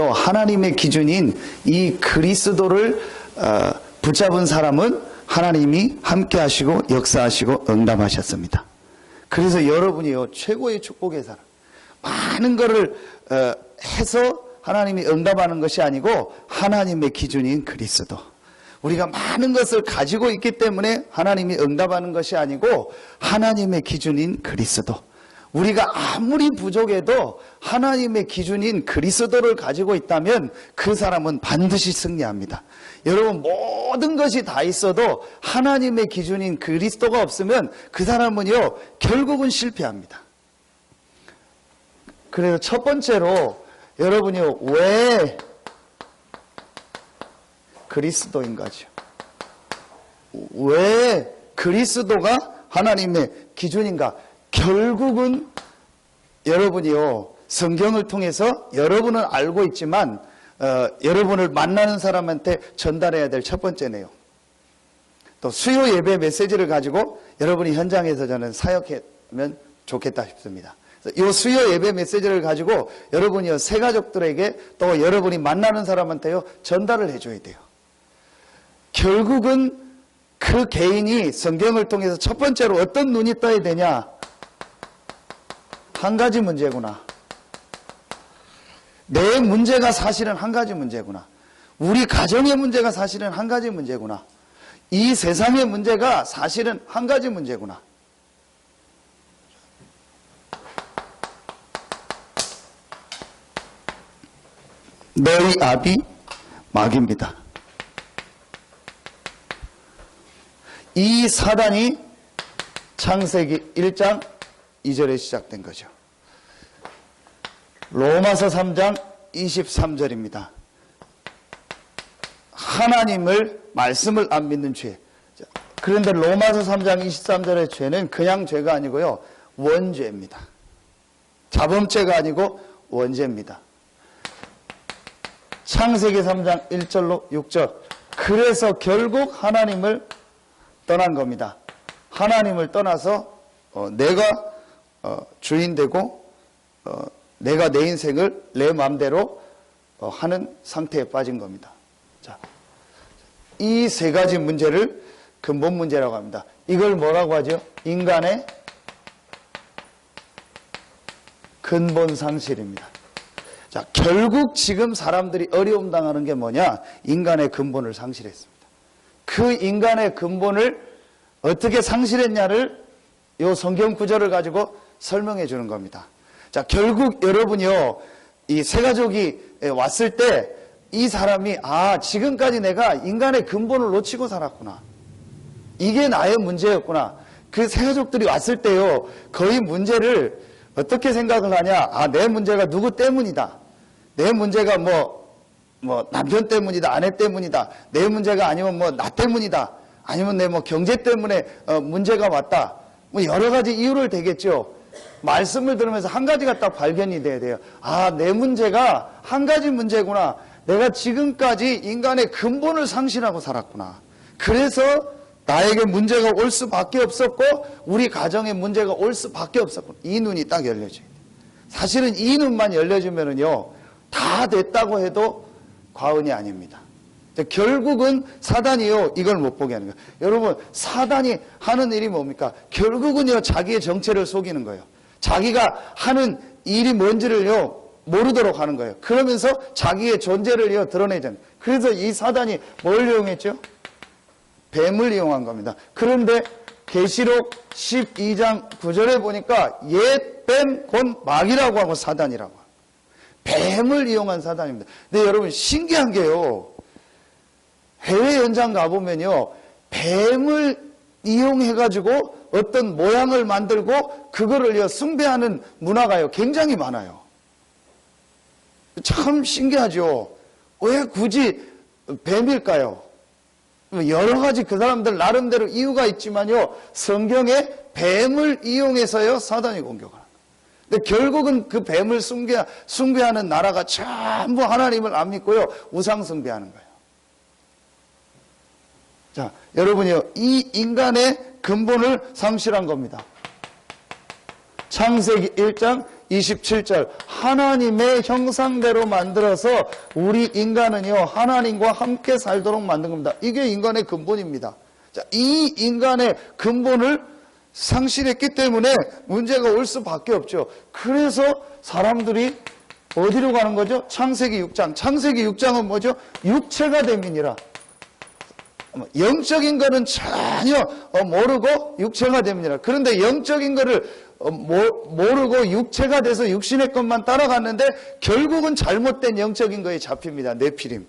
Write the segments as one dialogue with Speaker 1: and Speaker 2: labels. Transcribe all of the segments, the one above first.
Speaker 1: 하나님의 기준인 이 그리스도를 붙잡은 사람은 하나님이 함께 하시고 역사하시고 응답하셨습니다. 그래서 여러분이요, 최고의 축복의 사람, 많은 것을 해서 하나님이 응답하는 것이 아니고 하나님의 기준인 그리스도, 우리가 많은 것을 가지고 있기 때문에 하나님이 응답하는 것이 아니고 하나님의 기준인 그리스도, 우리가 아무리 부족해도 하나님의 기준인 그리스도를 가지고 있다면 그 사람은 반드시 승리합니다. 여러분, 모든 것이 다 있어도 하나님의 기준인 그리스도가 없으면 그 사람은요, 결국은 실패합니다. 그래서 첫 번째로 여러분이요, 왜 그리스도인가죠? 왜 그리스도가 하나님의 기준인가? 결국은 여러분이요, 성경을 통해서 여러분은 알고 있지만 여러분을 만나는 사람한테 전달해야 될 첫 번째네요. 또 수요 예배 메시지를 가지고 여러분이 현장에서 저는 사역하면 좋겠다 싶습니다. 이 수요 예배 메시지를 가지고 여러분이 새 가족들에게 또 여러분이 만나는 사람한테요, 전달을 해줘야 돼요. 결국은 그 개인이 성경을 통해서 첫 번째로 어떤 눈이 떠야 되냐? 한 가지 문제구나. 내 문제가 사실은 한 가지 문제구나. 우리 가정의 문제가 사실은 한 가지 문제구나. 이 세상의 문제가 사실은 한 가지 문제구나. 너희 압이 마귀입니다. 이 사단이 창세기 1장 2절에 시작된 거죠. 로마서 3장 23절입니다. 하나님을, 말씀을 안 믿는 죄. 그런데 로마서 3장 23절의 죄는 그냥 죄가 아니고요, 원죄입니다. 자범죄가 아니고 원죄입니다. 창세기 3장 1절로 6절. 그래서 결국 하나님을 떠난 겁니다. 하나님을 떠나서 내가 주인 되고 내가 내 인생을 내 마음대로 하는 상태에 빠진 겁니다. 자, 이 세 가지 문제를 근본 문제라고 합니다. 이걸 뭐라고 하죠? 인간의 근본 상실입니다. 자, 결국 지금 사람들이 어려움 당하는 게 뭐냐? 인간의 근본을 상실했습니다. 그 인간의 근본을 어떻게 상실했냐를 이 성경 구절을 가지고 설명해 주는 겁니다. 자, 결국 여러분이요, 이 새 가족이 왔을 때 이 사람이, 지금까지 내가 인간의 근본을 놓치고 살았구나. 이게 나의 문제였구나. 그 새 가족들이 왔을 때요, 거의 문제를 어떻게 생각을 하냐? 내 문제가 누구 때문이다. 내 문제가 뭐 남편 때문이다, 아내 때문이다. 내 문제가 아니면 나 때문이다. 아니면 내 경제 때문에 문제가 왔다. 여러 가지 이유를 대겠죠. 말씀을 들으면서 한 가지가 딱 발견이 돼야 돼요. 내 문제가 한 가지 문제구나. 내가 지금까지 인간의 근본을 상실하고 살았구나. 그래서 나에게 문제가 올 수밖에 없었고 우리 가정에 문제가 올 수밖에 없었구나. 이 눈이 딱 열려져요. 사실은 이 눈만 열려지면은요, 다 됐다고 해도 과언이 아닙니다. 결국은 사단이요, 이걸 못 보게 하는 거예요. 여러분, 사단이 하는 일이 뭡니까? 결국은요, 자기의 정체를 속이는 거예요. 자기가 하는 일이 뭔지를요, 모르도록 하는 거예요. 그러면서 자기의 존재를요, 드러내잖아요. 그래서 이 사단이 뭘 이용했죠? 뱀을 이용한 겁니다. 그런데 계시록 12장 9절에 보니까 옛 뱀 곧 마귀라고 하고 사단이라고 하고, 뱀을 이용한 사단입니다. 근데 여러분, 신기한 게요, 해외 연장 가보면요, 뱀을 이용해가지고 어떤 모양을 만들고 그거를 숭배하는 문화가요, 굉장히 많아요. 참 신기하죠. 왜 굳이 뱀일까요? 여러 가지 그 사람들 나름대로 이유가 있지만요, 성경에 뱀을 이용해서요, 사단이 공격하는 거예요. 근데 결국은 그 뱀을 숭배하는 나라가 전부 하나님을 안 믿고요, 우상 숭배하는 거예요. 자, 여러분이요, 이 인간의 근본을 상실한 겁니다. 창세기 1장 27절 하나님의 형상대로 만들어서 우리 인간은요 하나님과 함께 살도록 만든 겁니다. 이게 인간의 근본입니다. 자, 이 인간의 근본을 상실했기 때문에 문제가 올 수밖에 없죠. 그래서 사람들이 어디로 가는 거죠? 창세기 6장. 창세기 6장은 뭐죠? 육체가 됨이니라. 영적인 거는 전혀 모르고 육체가 됩니다. 그런데 영적인 거를 모르고 육체가 돼서 육신의 것만 따라갔는데 결국은 잘못된 영적인 거에 잡힙니다. 네피림.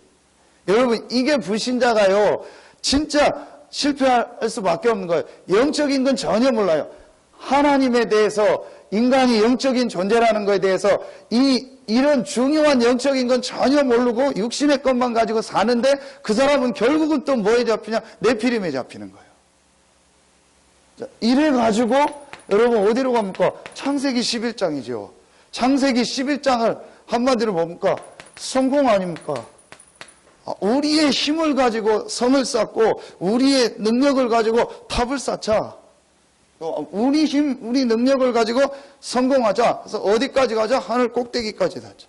Speaker 1: 여러분 이게 불신자가요 진짜 실패할 수밖에 없는 거예요. 영적인 건 전혀 몰라요. 하나님에 대해서 인간이 영적인 존재라는 것에 대해서 이런 중요한 영적인 건 전혀 모르고 육신의 것만 가지고 사는데 그 사람은 결국은 또 뭐에 잡히냐? 네피림에 잡히는 거예요. 자, 이래가지고 여러분 어디로 갑니까? 창세기 11장이죠. 창세기 11장을 한마디로 뭡니까? 성공 아닙니까? 우리의 힘을 가지고 성을 쌓고 우리의 능력을 가지고 탑을 쌓자. 우리 힘, 우리 능력을 가지고 성공하자. 그래서 어디까지 가자? 하늘 꼭대기까지 가자.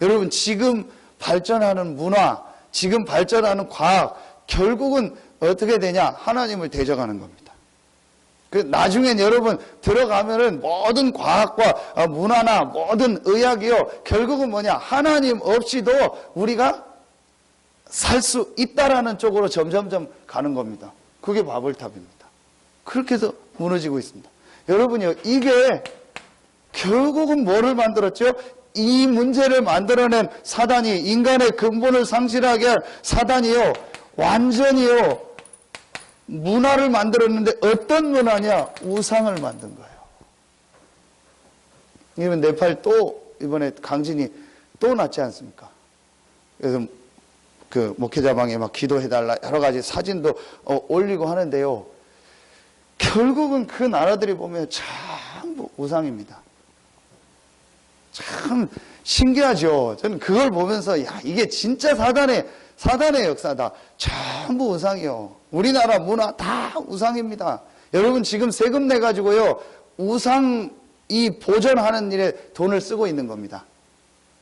Speaker 1: 여러분 지금 발전하는 문화, 지금 발전하는 과학 결국은 어떻게 되냐? 하나님을 대적하는 겁니다. 나중엔 여러분 들어가면은 모든 과학과 문화나 모든 의학이요 결국은 뭐냐? 하나님 없이도 우리가 살 수 있다라는 쪽으로 점점점 가는 겁니다. 그게 바벨탑입니다. 그렇게 해서 무너지고 있습니다. 여러분요, 이게 결국은 뭐를 만들었죠? 이 문제를 만들어낸 사단이 인간의 근본을 상실하게 할 사단이요, 완전히요, 문화를 만들었는데 어떤 문화냐? 우상을 만든 거예요. 이번 네팔 또 이번에 강진이 또 났지 않습니까? 그래서 그 목회자방에 막 기도해달라 여러 가지 사진도 올리고 하는데요. 결국은 그 나라들이 보면 전부 우상입니다. 참 신기하죠. 저는 그걸 보면서 야 이게 진짜 사단의 역사다. 전부 우상이요. 우리나라 문화 다 우상입니다. 여러분 지금 세금 내가지고요 우상 이 보존하는 일에 돈을 쓰고 있는 겁니다.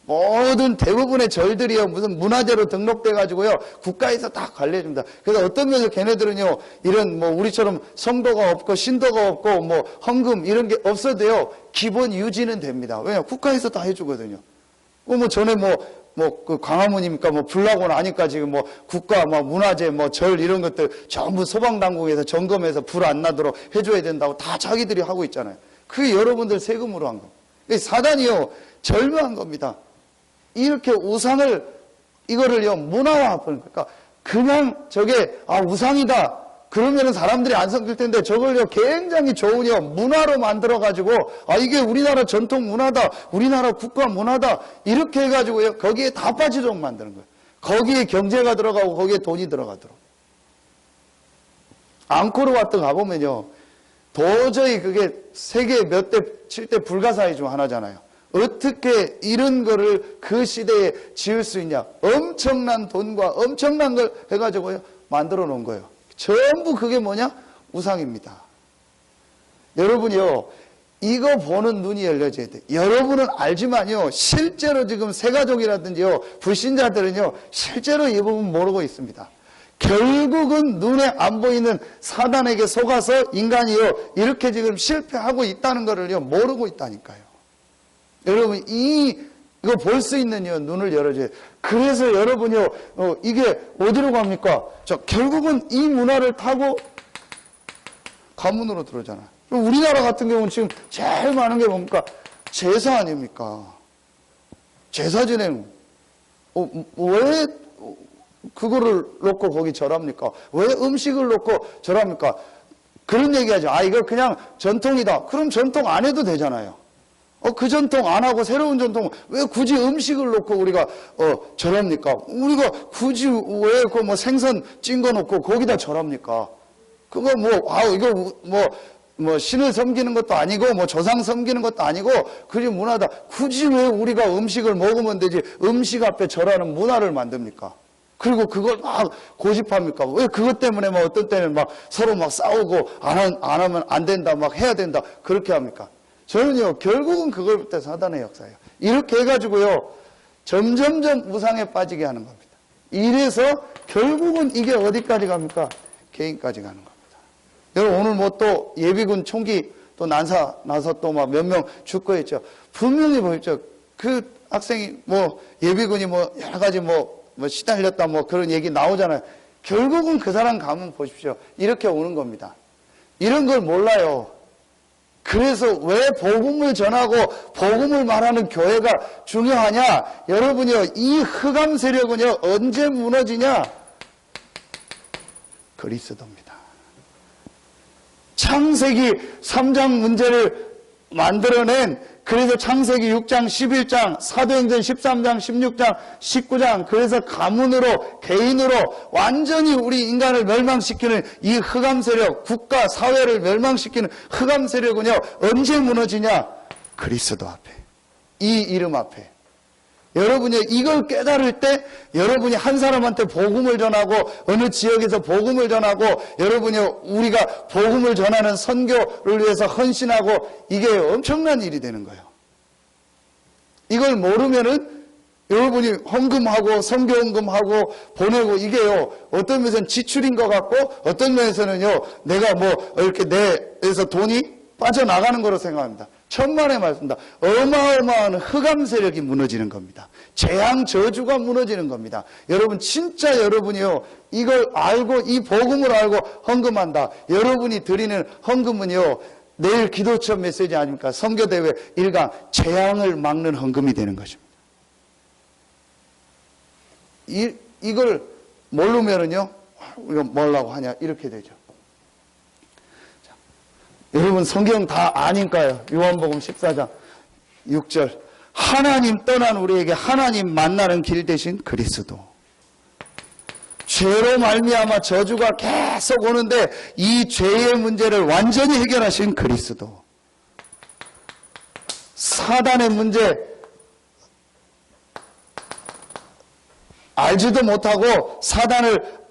Speaker 1: 모든 대부분의 절들이요 무슨 문화재로 등록돼 가지고요 국가에서 다 관리해줍니다. 그래서 어떤 면에서 걔네들은요 이런 뭐 우리처럼 성도가 없고 신도가 없고 뭐 헌금 이런 게 없어도요 기본 유지는 됩니다. 왜냐 국가에서 다 해주거든요. 뭐 전에 그 광화문입니까 뭐 불나고 나니까 지금 뭐 국가 뭐 문화재 뭐 절 이런 것들 전부 소방당국에서 점검해서 불 안 나도록 해줘야 된다고 다 자기들이 하고 있잖아요. 그게 여러분들 세금으로 한 거. 사단이요 절묘한 겁니다. 이렇게 우상을 이거를요 문화화 그러니까 그냥 저게 우상이다 그러면은 사람들이 안 섬길 텐데 저걸요 굉장히 좋은요 문화로 만들어 가지고 이게 우리나라 전통 문화다 우리나라 국가 문화다 이렇게 해가지고요 거기에 다 빠지도록 만드는 거예요. 거기에 경제가 들어가고 거기에 돈이 들어가도록. 앙코르와트 가보면요 도저히 그게 세계 몇 대 7대 불가사의 중 하나잖아요. 어떻게 이런 거를 그 시대에 지을 수 있냐. 엄청난 돈과 엄청난 걸 해가지고요 만들어 놓은 거예요. 전부 그게 뭐냐? 우상입니다. 여러분이요 이거 보는 눈이 열려져야 돼요. 여러분은 알지만요 실제로 지금 세가족이라든지요 불신자들은요 실제로 이 부분 모르고 있습니다. 결국은 눈에 안 보이는 사단에게 속아서 인간이요 이렇게 지금 실패하고 있다는 것을요 모르고 있다니까요. 여러분 이거 볼 수 있는 눈을 열어줘야 돼요. 그래서 여러분요 이게 어디로 갑니까? 결국은 이 문화를 타고 가문으로 들어오잖아요. 우리나라 같은 경우는 지금 제일 많은 게 뭡니까? 제사 아닙니까? 제사 지내는 왜 그거를 놓고 거기 절합니까? 왜 음식을 놓고 절합니까? 그런 얘기하죠. 이거 그냥 전통이다. 그럼 전통 안 해도 되잖아요. 그 전통 안 하고 새로운 전통 왜 굳이 음식을 놓고 우리가 절합니까? 우리가 굳이 왜 그 뭐 생선 찐 거 놓고 거기다 절합니까? 그거 뭐 신을 섬기는 것도 아니고 뭐 조상 섬기는 것도 아니고 그게 문화다. 굳이 왜 우리가 음식을 먹으면 되지 음식 앞에 절하는 문화를 만듭니까? 그리고 그걸 막 고집합니까? 왜 그것 때문에 막 어떤 때는 막 서로 막 싸우고 안 하면 안 된다 막 해야 된다 그렇게 합니까? 저는요, 결국은 그걸 볼 때 사단의 역사예요. 이렇게 해가지고요, 점점점 우상에 빠지게 하는 겁니다. 이래서 결국은 이게 어디까지 갑니까? 개인까지 가는 겁니다. 여러분, 오늘 뭐 또 예비군 총기 또 나서 또 막 몇 명 죽고 했죠. 분명히 보였죠. 그 학생이 뭐 예비군이 뭐 여러 가지 뭐 시달렸다 뭐 그런 얘기 나오잖아요. 결국은 그 사람 가면 보십시오. 이렇게 오는 겁니다. 이런 걸 몰라요. 그래서 왜 복음을 전하고 복음을 말하는 교회가 중요하냐? 여러분요, 이 흑암 세력은요, 언제 무너지냐? 그리스도입니다. 창세기 3장 문제를 만들어낸, 그래서 창세기 6장, 11장, 사도행전 13장, 16장, 19장, 그래서 가문으로, 개인으로 완전히 우리 인간을 멸망시키는 이 흑암 세력, 국가, 사회를 멸망시키는 흑암 세력은요, 언제 무너지냐? 그리스도 앞에. 이 이름 앞에. 여러분이 이걸 깨달을 때 여러분이 한 사람한테 복음을 전하고 어느 지역에서 복음을 전하고 여러분이 우리가 복음을 전하는 선교를 위해서 헌신하고 이게 엄청난 일이 되는 거예요. 이걸 모르면은 여러분이 헌금하고 선교헌금하고 보내고 이게요 어떤 면에서는 지출인 것 같고 어떤 면에서는요 내가 뭐 이렇게 내에서 돈이 빠져나가는 거로 생각합니다. 천만의 말씀입니다. 어마어마한 흑암 세력이 무너지는 겁니다. 재앙 저주가 무너지는 겁니다. 여러분 진짜 여러분이요 이걸 알고 이 복음을 알고 헌금한다. 여러분이 드리는 헌금은요 내일 기도처 메시지 아닙니까? 선교대회 1강 재앙을 막는 헌금이 되는 것입니다. 이걸 모르면은요 이거 뭐라고 하냐 이렇게 되죠. 여러분 성경 다 아니까요. 요한복음 14장 6절 하나님 떠난 우리에게 하나님 만나는 길 대신 그리스도. 죄로 말미암아 저주가 계속 오는데 이 죄의 문제를 완전히 해결하신 그리스도. 사단의 문제 알지도 못하고 사단을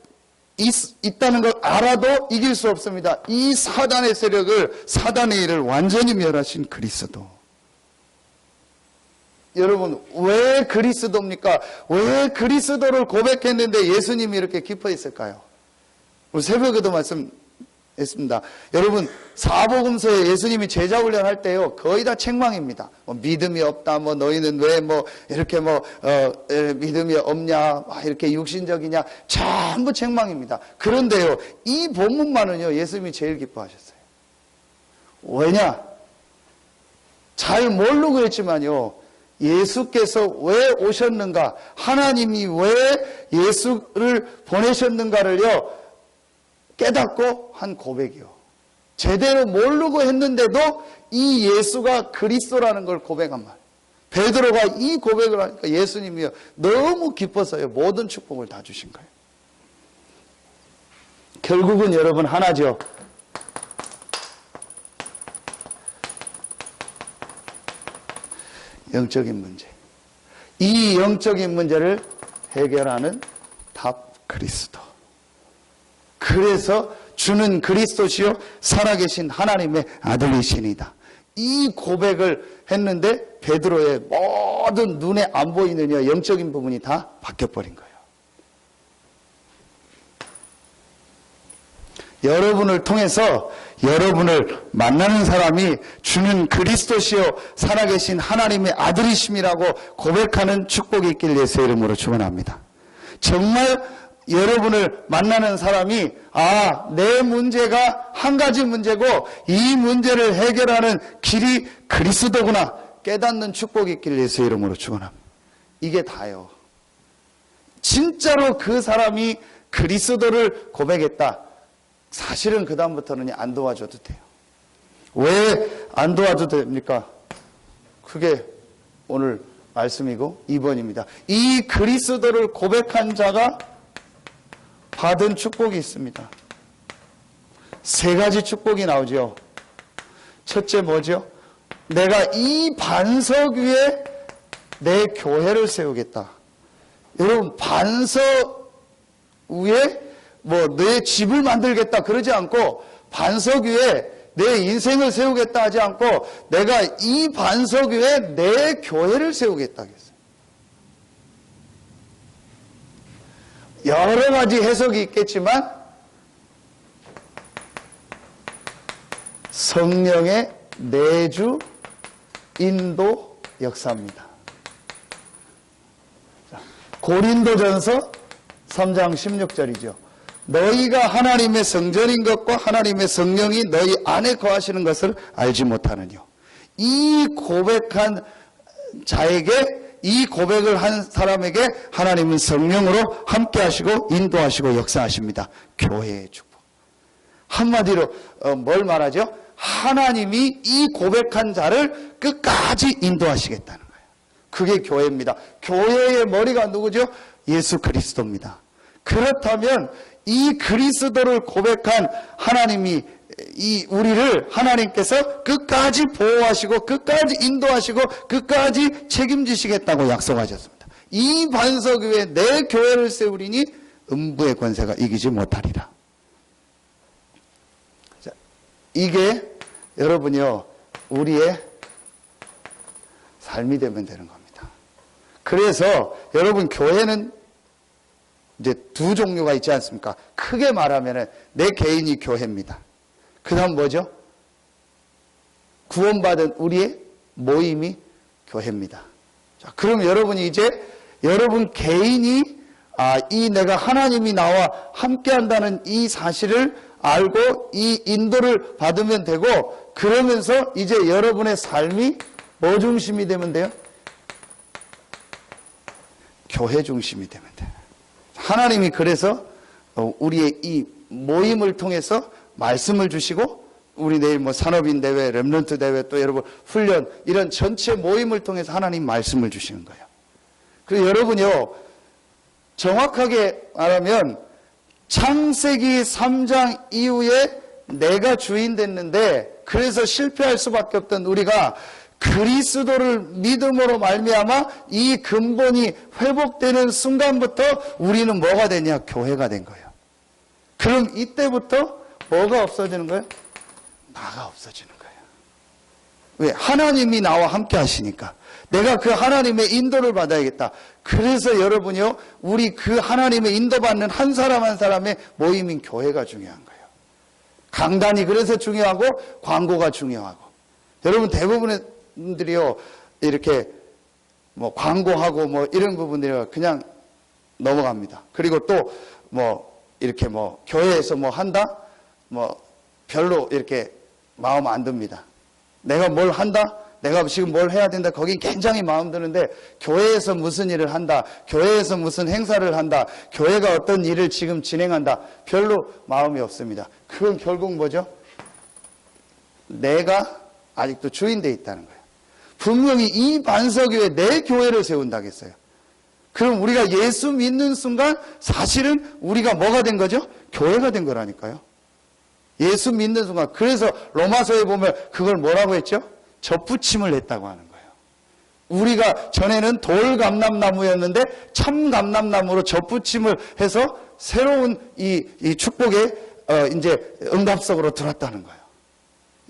Speaker 1: 있다는 걸 알아도 이길 수 없습니다. 이 사단의 세력을 사단의 일을 완전히 멸하신 그리스도. 여러분 왜 그리스도입니까? 왜 그리스도를 고백했는데 예수님이 이렇게 기뻐했을까요? 우리 새벽에도 말씀했습니다. 여러분 사복음서에 예수님이 제자 훈련할 때요 거의 다 책망입니다. 뭐 믿음이 없다, 뭐 너희는 왜 뭐 이렇게 믿음이 없냐, 이렇게 육신적이냐, 전부 책망입니다. 그런데요 이 본문만은요 예수님이 제일 기뻐하셨어요. 왜냐? 잘 모르고 했지만요. 예수께서 왜 오셨는가, 하나님이 왜 예수를 보내셨는가를요 깨닫고 한 고백이요. 제대로 모르고 했는데도 이 예수가 그리스도라는 걸 고백한 말. 베드로가 이 고백을 하니까 예수님이요 너무 기뻐서요 모든 축복을 다 주신 거예요. 결국은 여러분 하나죠. 영적인 문제. 이 영적인 문제를 해결하는 답 그리스도. 그래서 주는 그리스도시요 살아계신 하나님의 아들이시니다. 이 고백을 했는데 베드로의 모든 눈에 안 보이는 영적인 부분이 다 바뀌어버린 거예요. 여러분을 통해서 여러분을 만나는 사람이 주는 그리스도시요 살아계신 하나님의 아들이심이라고 고백하는 축복이 있길 예수의 이름으로 축원합니다. 정말 여러분을 만나는 사람이 내 문제가 한 가지 문제고 이 문제를 해결하는 길이 그리스도구나 깨닫는 축복이 있길 예수의 이름으로 축원합니다. 이게 다요. 진짜로 그 사람이 그리스도를 고백했다. 사실은 그 다음부터는 안 도와줘도 돼요. 왜 안 도와줘도 됩니까? 그게 오늘 말씀이고 2번입니다. 이 그리스도를 고백한 자가 받은 축복이 있습니다. 3가지 축복이 나오죠. 첫째 뭐죠? 내가 이 반석 위에 내 교회를 세우겠다. 여러분 반석 위에 내 집을 만들겠다 그러지 않고 반석 위에 내 인생을 세우겠다 하지 않고 내가 이 반석 위에 내 교회를 세우겠다 했어요. 여러 가지 해석이 있겠지만 성령의 내주 인도 역사입니다. 고린도전서 3장 16절이죠. 너희가 하나님의 성전인 것과 하나님의 성령이 너희 안에 거하시는 것을 알지 못하느뇨. 이 고백한 자에게, 이 고백을 한 사람에게 하나님은 성령으로 함께 하시고 인도하시고 역사하십니다. 교회의 축복. 한마디로 뭘 말하죠? 하나님이 이 고백한 자를 끝까지 인도하시겠다는 거예요. 그게 교회입니다. 교회의 머리가 누구죠? 예수 그리스도입니다. 그렇다면 이 그리스도를 고백한 하나님이 우리를 하나님께서 끝까지 보호하시고 끝까지 인도하시고 끝까지 책임지시겠다고 약속하셨습니다. 이 반석 위에 내 교회를 세우리니 음부의 권세가 이기지 못하리라. 자, 이게 여러분이요, 우리의 삶이 되면 되는 겁니다. 그래서 여러분, 교회는 이제 두 종류가 있지 않습니까? 크게 말하면 내 개인이 교회입니다. 그 다음 뭐죠? 구원받은 우리의 모임이 교회입니다. 자, 그럼 여러분이 이제 여러분 개인이 이 내가 하나님이 나와 함께 한다는 이 사실을 알고 이 인도를 받으면 되고, 그러면서 이제 여러분의 삶이 뭐 중심이 되면 돼요? 교회 중심이 되면 돼요. 하나님이 그래서 우리의 이 모임을 통해서 말씀을 주시고, 우리 내일 뭐 산업인 대회, 렘넌트 대회, 또 여러분 훈련, 이런 전체 모임을 통해서 하나님 말씀을 주시는 거예요. 그리고 여러분요, 정확하게 말하면 창세기 3장 이후에 내가 주인 됐는데, 그래서 실패할 수밖에 없던 우리가 그리스도를 믿음으로 말미암아 이 근본이 회복되는 순간부터 우리는 뭐가 되냐? 교회가 된 거예요. 그럼 이때부터 뭐가 없어지는 거예요? 나가 없어지는 거예요. 왜? 하나님이 나와 함께 하시니까. 내가 그 하나님의 인도를 받아야겠다. 그래서 여러분이요, 우리 그 하나님의 인도받는 한 사람 한 사람의 모임인 교회가 중요한 거예요. 강단이 그래서 중요하고 광고가 중요하고. 여러분 대부분의 분들이요, 이렇게 뭐 광고하고 뭐 이런 부분들이 그냥 넘어갑니다. 그리고 또 뭐 이렇게 뭐 교회에서 뭐 한다? 뭐 별로 이렇게 마음 안 듭니다. 내가 뭘 한다? 내가 지금 뭘 해야 된다? 거기 굉장히 마음 드는데, 교회에서 무슨 일을 한다? 교회에서 무슨 행사를 한다? 교회가 어떤 일을 지금 진행한다? 별로 마음이 없습니다. 그건 결국 뭐죠? 내가 아직도 주인되어 있다는 거예요. 분명히 이 반석 위에 내 교회를 세운다고 했어요. 그럼 우리가 예수 믿는 순간 사실은 우리가 뭐가 된 거죠? 교회가 된 거라니까요. 예수 믿는 순간. 그래서 로마서에 보면 그걸 뭐라고 했죠? 접붙임을 했다고 하는 거예요. 우리가 전에는 돌감람나무였는데 참감람나무로 접붙임을 해서 새로운 이 축복의 이제 응답석으로 들었다는 거예요.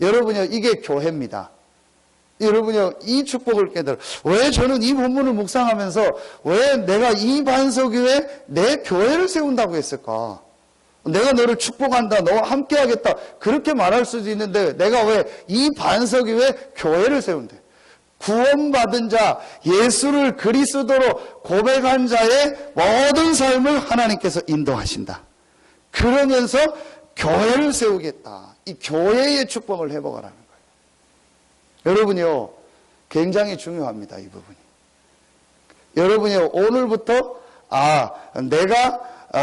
Speaker 1: 여러분요, 이게 교회입니다. 여러분요, 이 축복을 깨달아. 왜 저는 이 본문을 묵상하면서 왜 내가 이 반석 위에 내 교회를 세운다고 했을까? 내가 너를 축복한다, 너와 함께 하겠다, 그렇게 말할 수도 있는데 내가 왜 이 반석 위에 교회를 세운대? 구원받은 자, 예수를 그리스도로 고백한 자의 모든 삶을 하나님께서 인도하신다. 그러면서 교회를 세우겠다. 이 교회의 축복을 회복하라는 거예요. 여러분이요, 굉장히 중요합니다, 이 부분이. 여러분이요, 오늘부터 내가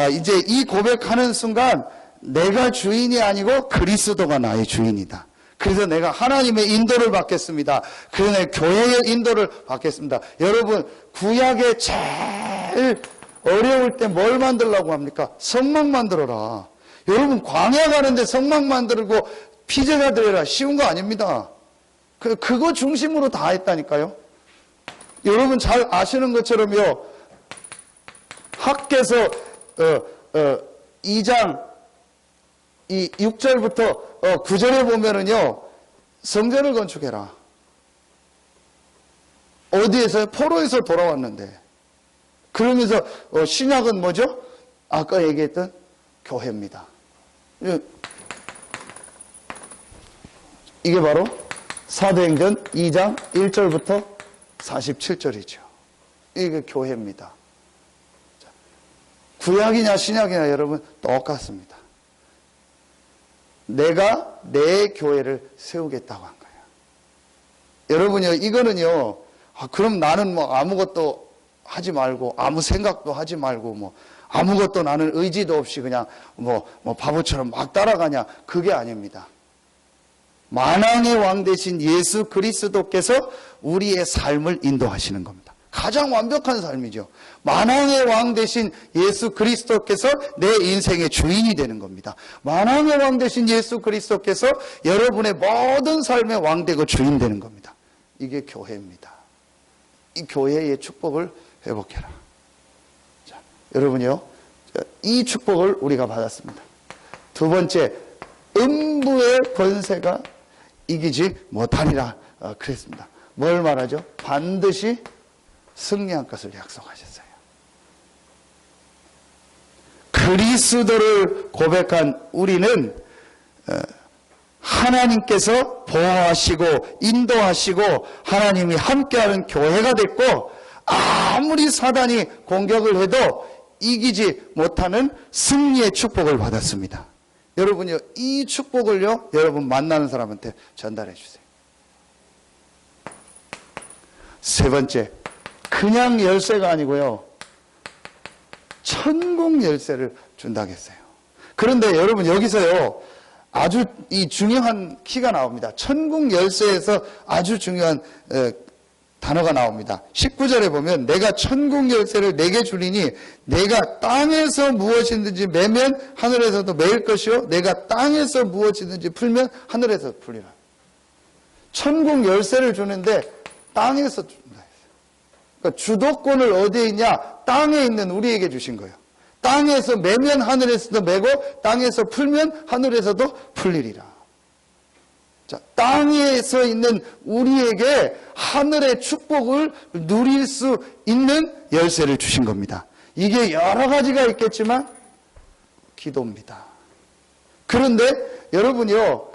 Speaker 1: 이제 이 고백하는 순간 내가 주인이 아니고 그리스도가 나의 주인이다. 그래서 내가 하나님의 인도를 받겠습니다. 그래서 내가 교회의 인도를 받겠습니다. 여러분, 구약에 제일 어려울 때 뭘 만들라고 합니까? 성막 만들어라. 여러분, 광야 가는데 성막 만들고 피제가 되라, 쉬운 거 아닙니다. 그거 중심으로 다 했다니까요. 여러분 잘 아시는 것처럼요, 학개서 2장 이 6절부터 9절에 보면은요, 성전을 건축해라. 어디에서요? 포로에서 돌아왔는데. 그러면서 신약은 뭐죠? 아까 얘기했던 교회입니다. 이게 바로 사도행전 2장 1절부터 47절이죠. 이게 교회입니다. 구약이냐 신약이냐 여러분 똑같습니다. 내가 내 교회를 세우겠다고 한 거예요. 여러분요, 이거는요, 그럼 나는 뭐 아무것도 하지 말고, 아무 생각도 하지 말고, 뭐, 아무것도 나는 의지도 없이 그냥 뭐 바보처럼 막 따라가냐. 그게 아닙니다. 만왕의 왕 되신 예수 그리스도께서 우리의 삶을 인도하시는 겁니다. 가장 완벽한 삶이죠. 만왕의 왕 되신 예수 그리스도께서 내 인생의 주인이 되는 겁니다. 만왕의 왕 되신 예수 그리스도께서 여러분의 모든 삶의 왕 되고 주인 되는 겁니다. 이게 교회입니다. 이 교회의 축복을 회복해라. 자, 여러분요, 이 축복을 우리가 받았습니다. 두 번째, 음부의 권세가 이기지 못하리라 그랬습니다. 뭘 말하죠? 반드시 승리한 것을 약속하셨어요. 그리스도를 고백한 우리는 하나님께서 보호하시고 인도하시고 하나님이 함께하는 교회가 됐고, 아무리 사단이 공격을 해도 이기지 못하는 승리의 축복을 받았습니다. 여러분요, 이 축복을요, 여러분 만나는 사람한테 전달해 주세요. 세 번째, 그냥 열쇠가 아니고요, 천국 열쇠를 준다고 했어요. 그런데 여러분 여기서요, 아주 이 중요한 키가 나옵니다. 천국 열쇠에서 아주 중요한 단어가 나옵니다. 19절에 보면 내가 천국 열쇠를 내게 주리니 내가 땅에서 무엇이든지 매면 하늘에서도 매일 것이요 내가 땅에서 무엇이든지 풀면 하늘에서 풀리라. 천국 열쇠를 주는데 땅에서 준다. 그러니까 주도권을 어디에 있냐? 땅에 있는 우리에게 주신 거예요. 땅에서 매면 하늘에서도 매고 땅에서 풀면 하늘에서도 풀리리라. 자, 땅에서 있는 우리에게 하늘의 축복을 누릴 수 있는 열쇠를 주신 겁니다. 이게 여러 가지가 있겠지만 기도입니다. 그런데 여러분요,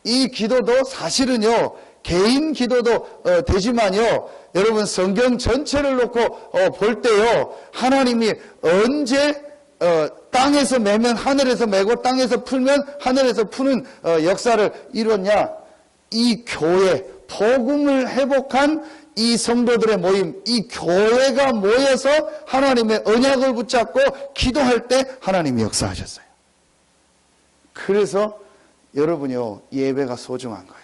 Speaker 1: 이 기도도 사실은요, 개인 기도도 되지만요, 여러분 성경 전체를 놓고 볼 때요, 하나님이 언제 땅에서 매면 하늘에서 매고 땅에서 풀면 하늘에서 푸는 역사를 이뤘냐? 이 교회, 복음을 회복한 이 성도들의 모임, 이 교회가 모여서 하나님의 언약을 붙잡고 기도할 때 하나님이 역사하셨어요. 그래서 여러분이요, 예배가 소중한 거예요.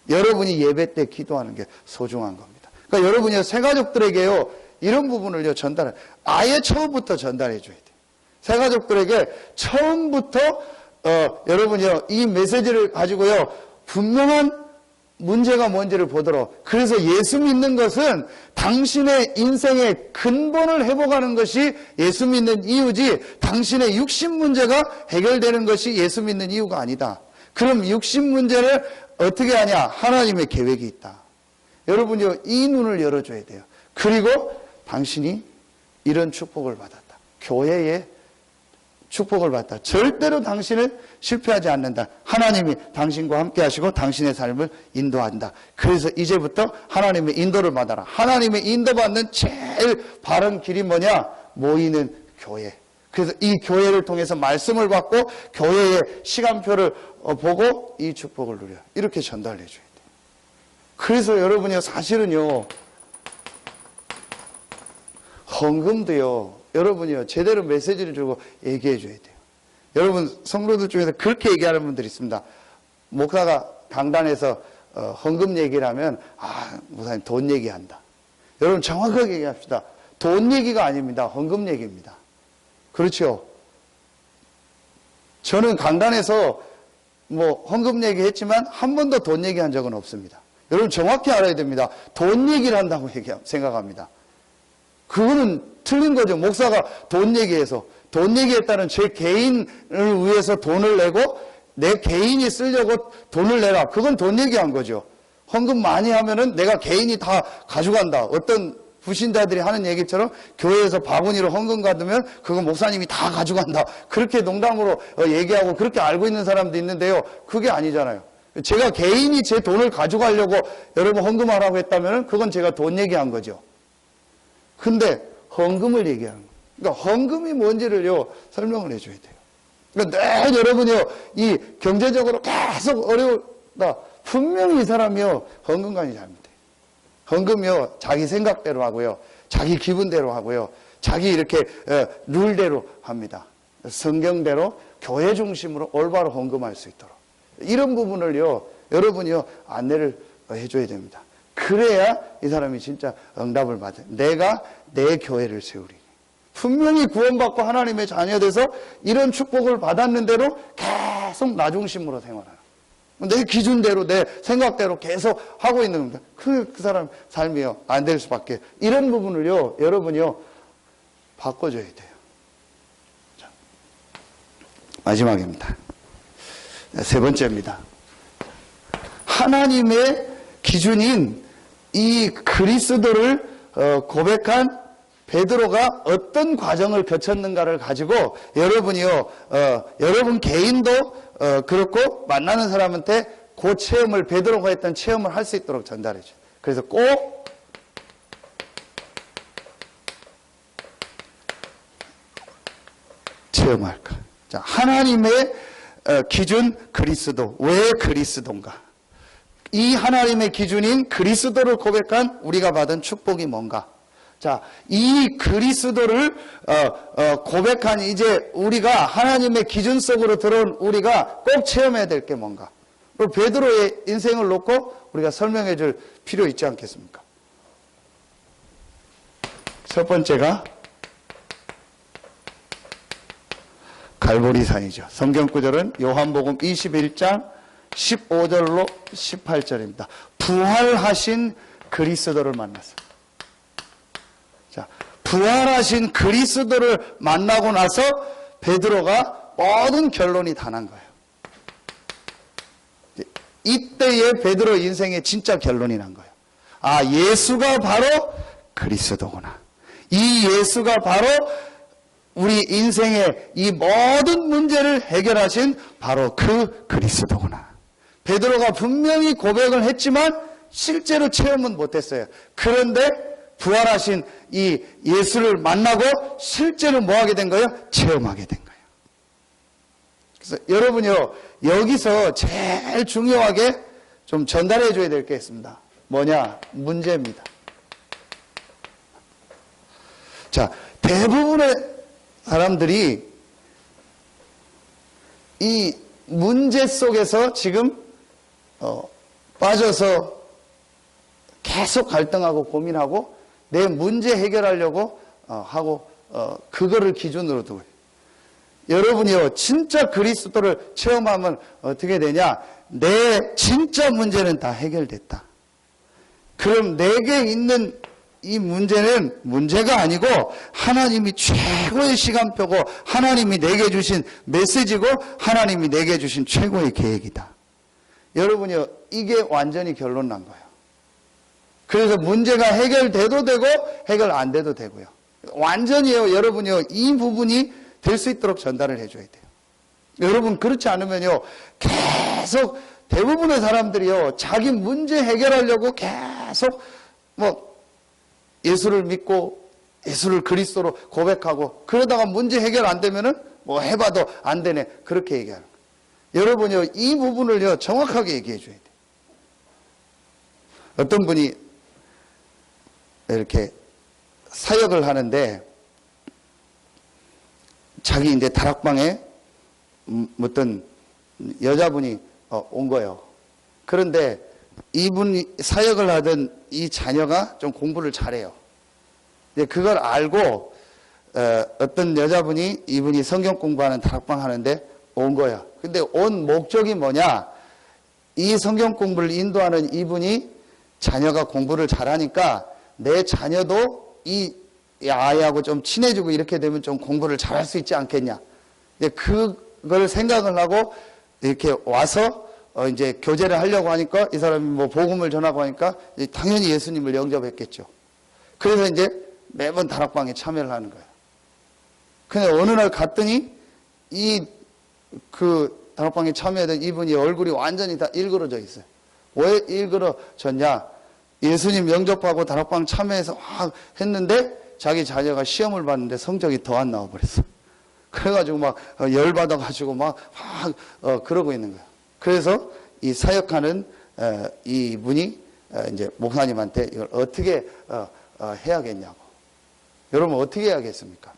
Speaker 1: 여러분이 예배 때 기도하는 게 소중한 겁니다. 그러니까 여러분이요, 새가족들에게요, 이런 부분을요, 아예 처음부터 전달해 줘야 돼요. 새가족들에게 처음부터 여러분이요, 이 메시지를 가지고요, 분명한 문제가 뭔지를 보도록. 그래서 예수 믿는 것은 당신의 인생의 근본을 회복하는 것이 예수 믿는 이유지, 당신의 육신 문제가 해결되는 것이 예수 믿는 이유가 아니다. 그럼 육신 문제를 어떻게 하냐? 하나님의 계획이 있다. 여러분요, 이 눈을 열어줘야 돼요. 그리고 당신이 이런 축복을 받았다. 교회의 축복을 받다. 절대로 당신은 실패하지 않는다. 하나님이 당신과 함께 하시고 당신의 삶을 인도한다. 그래서 이제부터 하나님의 인도를 받아라. 하나님의 인도받는 제일 바른 길이 뭐냐? 모이는 교회. 그래서 이 교회를 통해서 말씀을 받고 교회의 시간표를 보고 이 축복을 누려. 이렇게 전달해 줘야 돼요. 그래서 여러분요, 사실은요, 헌금도요, 여러분이요, 제대로 메시지를 주고 얘기해 줘야 돼요. 여러분, 성도들 중에서 그렇게 얘기하는 분들이 있습니다. 목사가 강단에서 헌금 얘기를 하면, 목사님 돈 얘기한다. 여러분, 정확하게 얘기합시다. 돈 얘기가 아닙니다. 헌금 얘기입니다. 그렇죠? 저는 강단에서 헌금 얘기했지만 한 번도 돈 얘기한 적은 없습니다. 여러분, 정확히 알아야 됩니다. 돈 얘기를 한다고 생각합니다. 그거는 틀린 거죠. 목사가 돈 얘기해서. 돈 얘기했다는 제 개인을 위해서 돈을 내고 내 개인이 쓰려고 돈을 내라. 그건 돈 얘기한 거죠. 헌금 많이 하면은 내가 개인이 다 가져간다. 어떤 부신자들이 하는 얘기처럼 교회에서 바구니로 헌금 받으면 그거 목사님이 다 가져간다. 그렇게 농담으로 얘기하고 그렇게 알고 있는 사람도 있는데요. 그게 아니잖아요. 제가 개인이 제 돈을 가져가려고 여러분 헌금하라고 했다면 그건 제가 돈 얘기한 거죠. 근데 헌금을 얘기하는 거예요. 그러니까 헌금이 뭔지를요 설명을 해줘야 돼요. 그러니까 늘 여러분이요 이 경제적으로 계속 어려우다. 분명히 이 사람이요 헌금관이 잘못돼요. 헌금이요 자기 생각대로 하고요, 자기 기분대로 하고요, 자기 이렇게 룰대로 합니다. 성경대로 교회 중심으로 올바로 헌금할 수 있도록 이런 부분을요 여러분이요 안내를 해줘야 됩니다. 그래야 이 사람이 진짜 응답을 받아요. 내가 내 교회를 세우리. 분명히 구원받고 하나님의 자녀 돼서 이런 축복을 받았는데도 계속 나 중심으로 생활하는 내 기준대로 내 생각대로 계속 하고 있는 겁니다. 그 사람 삶이요 안 될 수밖에. 이런 부분을요 여러분이요 바꿔줘야 돼요. 자, 마지막입니다. 세 번째입니다. 하나님의 기준인 이 그리스도를 고백한 베드로가 어떤 과정을 거쳤는가를 가지고 여러분이요 여러분 개인도 그렇고 만나는 사람한테 그 체험을 베드로가 했던 체험을 할 수 있도록 전달해 줘요. 그래서 꼭 체험할까. 자, 하나님의 기준 그리스도. 왜 그리스도인가? 이 하나님의 기준인 그리스도를 고백한 우리가 받은 축복이 뭔가? 자, 이 그리스도를 고백한 이제 우리가 하나님의 기준 속으로 들어온 우리가 꼭 체험해야 될 게 뭔가? 베드로의 인생을 놓고 우리가 설명해 줄 필요 있지 않겠습니까? 첫 번째가 갈보리산이죠. 성경 구절은 요한복음 21장 15절로 18절입니다. 부활하신 그리스도를 만났어요. 자, 부활하신 그리스도를 만나고 나서 베드로가 모든 결론이 다 난 거예요. 이때의 베드로 인생의 진짜 결론이 난 거예요. 아, 예수가 바로 그리스도구나. 이 예수가 바로 우리 인생의 이 모든 문제를 해결하신 바로 그 그리스도구나. 베드로가 분명히 고백을 했지만 실제로 체험은 못했어요. 그런데 부활하신 이 예수를 만나고 실제로 뭐 하게 된 거예요? 체험하게 된 거예요. 그래서 여러분요 여기서 제일 중요하게 좀 전달해 줘야 될 게 있습니다. 뭐냐? 문제입니다. 자, 대부분의 사람들이 이 문제 속에서 지금 빠져서 계속 갈등하고 고민하고 내 문제 해결하려고 하고 그거를 기준으로 두고 여러분이요 진짜 그리스도를 체험하면 어떻게 되냐? 내 진짜 문제는 다 해결됐다. 그럼 내게 있는 이 문제는 문제가 아니고 하나님이 최고의 시간표고 하나님이 내게 주신 메시지고 하나님이 내게 주신 최고의 계획이다. 여러분이요 이게 완전히 결론 난 거예요. 그래서 문제가 해결돼도 되고 해결 안 돼도 되고요. 완전히요 여러분이요 이 부분이 될 수 있도록 전달을 해줘야 돼요. 여러분 그렇지 않으면요 계속 대부분의 사람들이요 자기 문제 해결하려고 계속 뭐 예수를 믿고 예수를 그리스도로 고백하고 그러다가 문제 해결 안 되면은 뭐 해봐도 안 되네 그렇게 얘기하는 거예요. 여러분요 이 부분을요 정확하게 얘기해 줘야 돼요. 어떤 분이 이렇게 사역을 하는데 자기 이제 다락방에 어떤 여자분이 온 거예요. 그런데 이분이 사역을 하던 이 자녀가 좀 공부를 잘해요. 근데 그걸 알고 어떤 여자분이 이분이 성경 공부하는 다락방 하는데 온 거야. 근데 온 목적이 뭐냐? 이 성경 공부를 인도하는 이분이 자녀가 공부를 잘하니까 내 자녀도 이 이 아이하고 좀 친해지고 이렇게 되면 좀 공부를 잘할 수 있지 않겠냐. 그걸 생각을 하고 이렇게 와서 이제 교제를 하려고 하니까 이 사람이 뭐 복음을 전하고 하니까 당연히 예수님을 영접했겠죠. 그래서 이제 매번 다락방에 참여를 하는 거예요. 근데 어느 날 갔더니 그 다락방에 참여하던 이분이 얼굴이 완전히 다 일그러져 있어요. 왜 일그러졌냐? 예수님 영접하고 다락방 참여해서 막 했는데 자기 자녀가 시험을 봤는데 성적이 더 안 나와 버렸어. 그래가지고 막 열받아가지고 막 그러고 있는 거야. 그래서 이 사역하는 이 분이 이제 목사님한테 이걸 어떻게 해야겠냐고. 여러분 어떻게 해야겠습니까?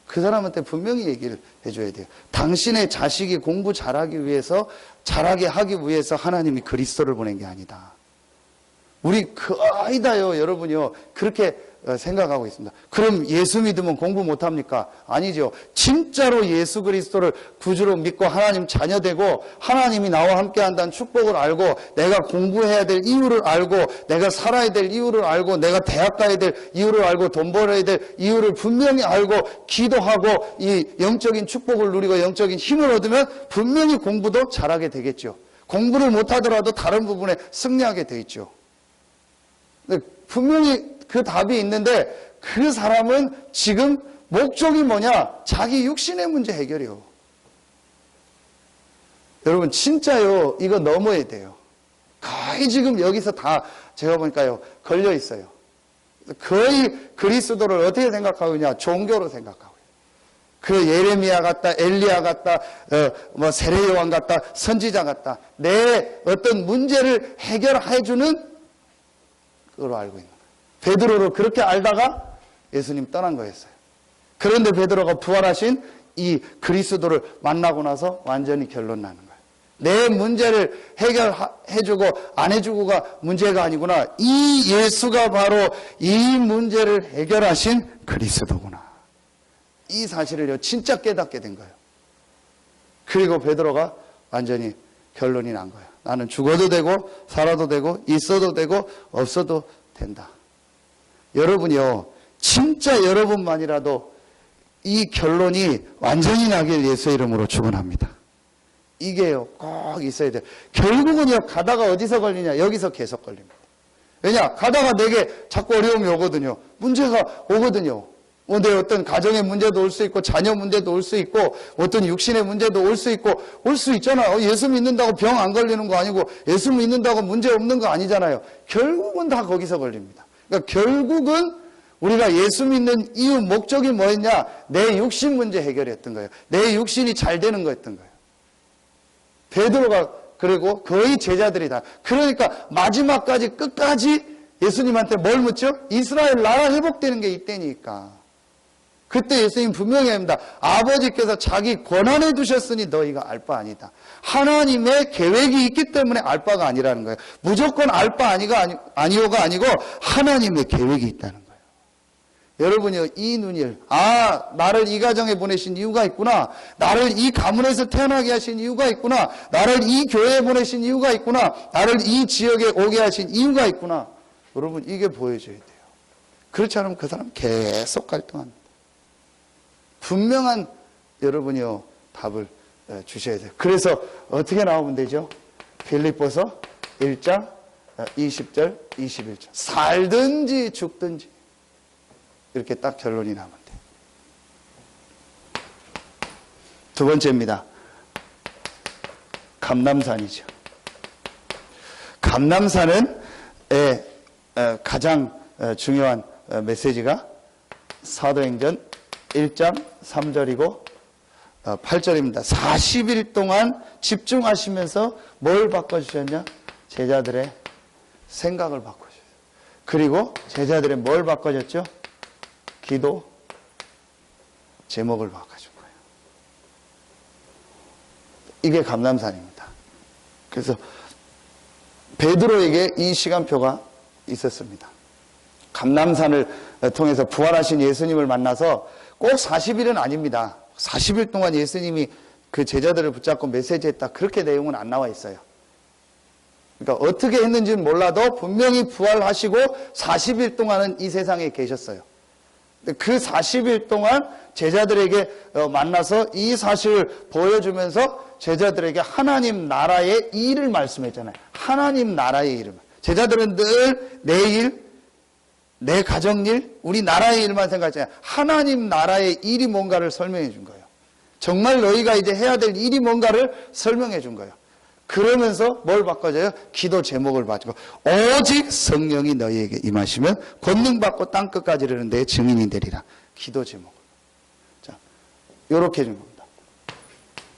Speaker 1: 그 사람한테 분명히 얘기를 해줘야 돼요. 당신의 자식이 공부 잘하기 위해서, 잘하게 하기 위해서 하나님이 그리스도를 보낸 게 아니다. 우리 아이다요, 여러분요. 그렇게 생각하고 있습니다. 그럼 예수 믿으면 공부 못합니까? 아니죠. 진짜로 예수 그리스도를 구주로 믿고 하나님 자녀되고 하나님이 나와 함께 한다는 축복을 알고 내가 공부해야 될 이유를 알고 내가 살아야 될 이유를 알고 내가 대학 가야 될 이유를 알고 돈 벌어야 될 이유를 분명히 알고 기도하고 이 영적인 축복을 누리고 영적인 힘을 얻으면 분명히 공부도 잘하게 되겠죠. 공부를 못하더라도 다른 부분에 승리하게 돼 있죠. 분명히 그 답이 있는데 그 사람은 지금 목적이 뭐냐? 자기 육신의 문제 해결이요. 여러분 진짜요. 이거 넘어야 돼요. 거의 지금 여기서 다 제가 보니까요. 걸려 있어요. 거의 그리스도를 어떻게 생각하고 있냐? 종교로 생각하고 있어요. 그 예레미야 같다, 엘리야 같다, 세례 요한 같다, 선지자 같다. 내 어떤 문제를 해결해주는 그걸로 알고 있는 거예요. 베드로를 그렇게 알다가 예수님 떠난 거였어요. 그런데 베드로가 부활하신 이 그리스도를 만나고 나서 완전히 결론 나는 거예요. 내 문제를 해결해주고 안 해주고가 문제가 아니구나. 이 예수가 바로 이 문제를 해결하신 그리스도구나. 이 사실을 진짜 깨닫게 된 거예요. 그리고 베드로가 완전히 결론이 난 거예요. 나는 죽어도 되고 살아도 되고 있어도 되고 없어도 된다. 여러분이요. 진짜 여러분만이라도 이 결론이 완전히 나길 예수의 이름으로 축원합니다. 이게요. 꼭 있어야 돼요. 결국은요. 가다가 어디서 걸리냐. 여기서 계속 걸립니다. 왜냐? 가다가 내게 자꾸 어려움이 오거든요. 문제가 오거든요. 내 어떤 가정의 문제도 올 수 있고 자녀 문제도 올 수 있고 어떤 육신의 문제도 올 수 있고 올 수 있잖아요. 예수 믿는다고 병 안 걸리는 거 아니고 예수 믿는다고 문제 없는 거 아니잖아요. 결국은 다 거기서 걸립니다. 그러니까 결국은 우리가 예수 믿는 이유 목적이 뭐였냐? 내 육신 문제 해결이었던 거예요. 내 육신이 잘 되는 거였던 거예요. 베드로가 그리고 거의 제자들이 다. 그러니까 마지막까지 끝까지 예수님한테 뭘 묻죠? 이스라엘 나라 회복되는 게 이때니까. 그때 예수님 분명히 합니다. 아버지께서 자기 권한에 두셨으니 너희가 알 바 아니다. 하나님의 계획이 있기 때문에 알 바가 아니라는 거예요. 무조건 알 바 아니오가 아니고 하나님의 계획이 있다는 거예요. 여러분이요, 이 눈을, 나를 이 가정에 보내신 이유가 있구나. 나를 이 가문에서 태어나게 하신 이유가 있구나. 나를 이 교회에 보내신 이유가 있구나. 나를 이 지역에 오게 하신 이유가 있구나. 여러분, 이게 보여줘야 돼요. 그렇지 않으면 그 사람 계속 갈등합니다. 분명한 여러분이요 답을 주셔야 돼요. 그래서 어떻게 나오면 되죠? 빌립보서 1장 20절 21절 살든지 죽든지 이렇게 딱 결론이 나면 돼요. 두 번째입니다. 감람산이죠. 감람산은 가장 중요한 메시지가 사도행전 1장 3절이고 8절입니다. 40일 동안 집중하시면서 뭘 바꿔주셨냐? 제자들의 생각을 바꿔주셨어요. 그리고 제자들의 뭘 바꿔줬죠? 기도 제목을 바꿔준 거예요. 이게 감람산입니다. 그래서 베드로에게 이 시간표가 있었습니다. 감람산을 통해서 부활하신 예수님을 만나서 꼭 40일은 아닙니다. 40일 동안 예수님이 그 제자들을 붙잡고 메시지했다. 그렇게 내용은 안 나와 있어요. 그러니까 어떻게 했는지는 몰라도 분명히 부활하시고 40일 동안은 이 세상에 계셨어요. 그 40일 동안 제자들에게 만나서 이 사실을 보여주면서 제자들에게 하나님 나라의 일을 말씀했잖아요. 하나님 나라의 일을. 제자들은 늘 내 일, 내 가정일, 우리 나라의 일만 생각했잖아요. 하나님 나라의 일이 뭔가를 설명해 준 거예요. 정말 너희가 이제 해야 될 일이 뭔가를 설명해 준 거예요. 그러면서 뭘 바꿔줘요? 기도 제목을 바꾸고 오직 성령이 너희에게 임하시면 권능 받고 땅끝까지 이르는 내 증인이 되리라. 기도 제목을. 자, 요렇게 해준 겁니다.